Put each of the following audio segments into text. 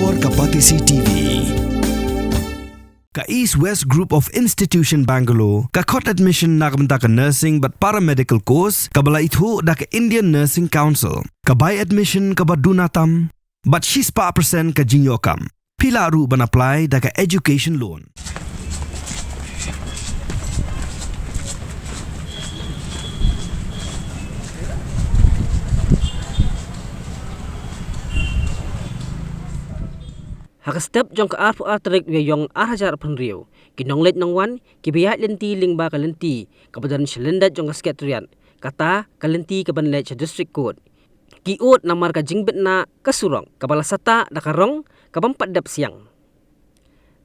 Bor Kapatisi TV. Ka East West Group of Institution Bangalore, ka khot admission na kabanta ka nursing but paramedical course, kabala itho da ka Indian Nursing Council, ka buy admission ka badunatam, but she's pa percent ka jinyokam. Pila ru ban apply da ka education loan. Hakastep jong ka arpu artrek we yong arhajar penriu. Ki Nongleit Nongwan ki bihat lenti lingba ka lenti kabadan Lyndet jong ka Secretariat. Kata ka lenti ka banlet sa district court. Ki ut namar ka jingbet na ka Surok kabala sata da ka Rong ka bampadap siang.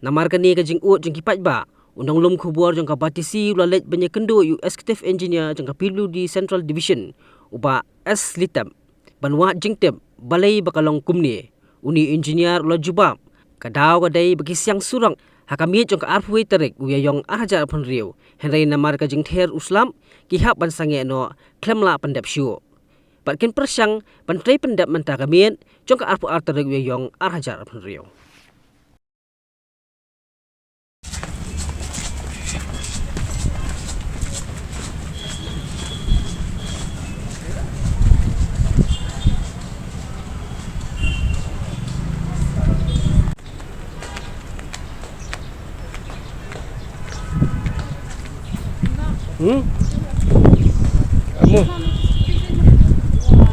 Namar ka ni ka jingut jong ki patba undang lum khubor jong ka batisi ulalet banya kendo executive engineer jong ka PWD Central Division uba S litam banwa jingtep balai bakalong kumni uni engineer ula jubab kadaw kadai bagi siang Surok hakamit jong ka arfui terik uyayong arhajar penriu henry namar ka jingther uslam kihap bansange no klemla pandap syu patkin persyang pantrai pendap menta kamit jong ka arfu arterik uyayong arhajar penriu.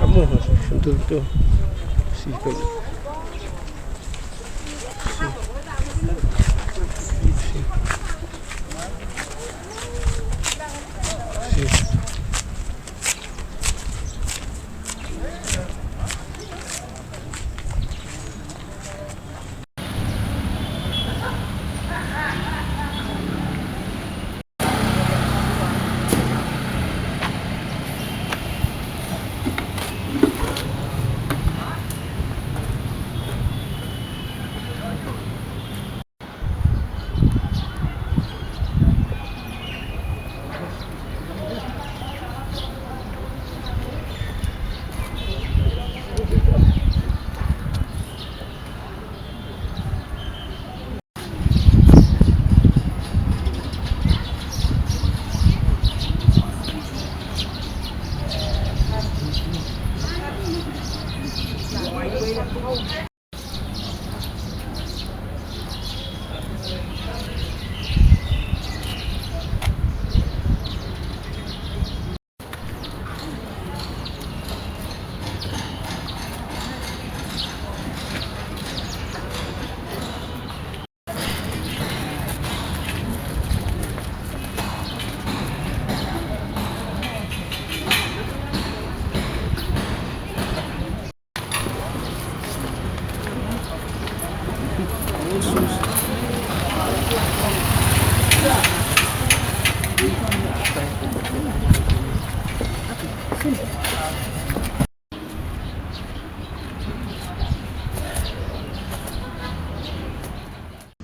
Kamu betul si baik.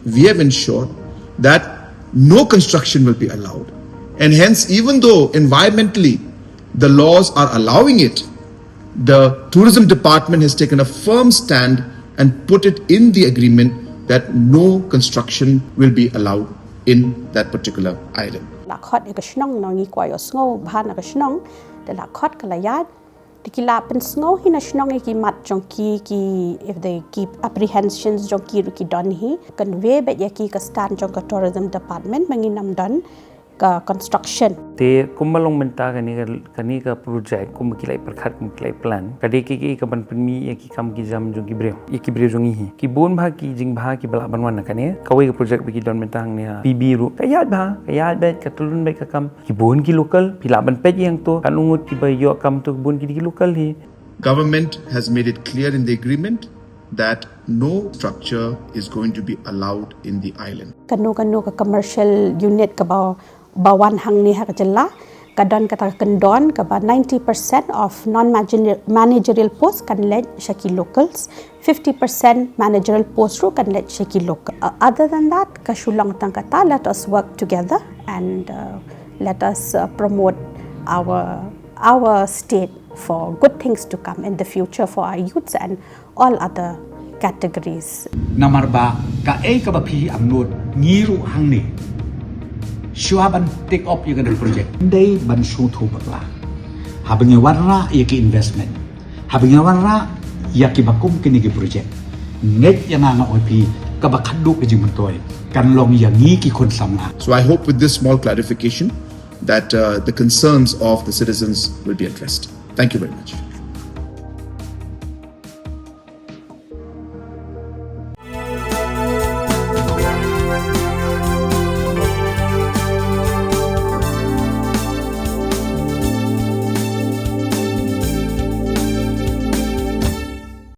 We have ensured that no construction will be allowed, and hence even though environmentally the laws are allowing it, the tourism department has taken a firm stand and put it in the agreement that no construction will be allowed in that particular island. Lakot ikasnong nongi kwayo sngo bahana kasnong de lakot kalayat dikila pen sngo hinasnong ikimat jongki ki if they keep apprehensions jongki ruki don hi convey bet yaki ka stand jong ka tourism department manginam don ka construction Te kumalong menta kani ka project kum kilai perkhat kum kilai plan kade ki ka ban penmi ki kam ki jam jong ki breu jong hi ki bon bha ki jing bha ki bala banwan kane kawai ka project bagi don mentang ne PB ru kayat bet ka tulun bet ka kam ki bon ki local pila ban pet yang to kan ungut ki ba yo kam to bon ki local hi. Government has made it clear in the agreement that no structure is going to be allowed in the island. Kanu ka commercial unit ka bawan hang ni ha ka jalla kadon kata kendon ka ba 90% of non managerial posts kan led shaki locals 50% managerial posts ru kan led shaki local. Other than that ka shulang tang kata let us work together and let us promote our state for good things to come in the future for our youths and all other categories. Namarba ka ka bapi ang nod ngiru hang ni. Shuaban take up yung project. Day ban shoot ho bakla. Habang yung warra yaki investment. Habang yung warra yaki bakum kini project. Nget yang nga opi kabakadu ke jimuntoy. Kan long yang ki kon samna. So I hope with this small clarification that the concerns of the citizens will be addressed. Thank you very much.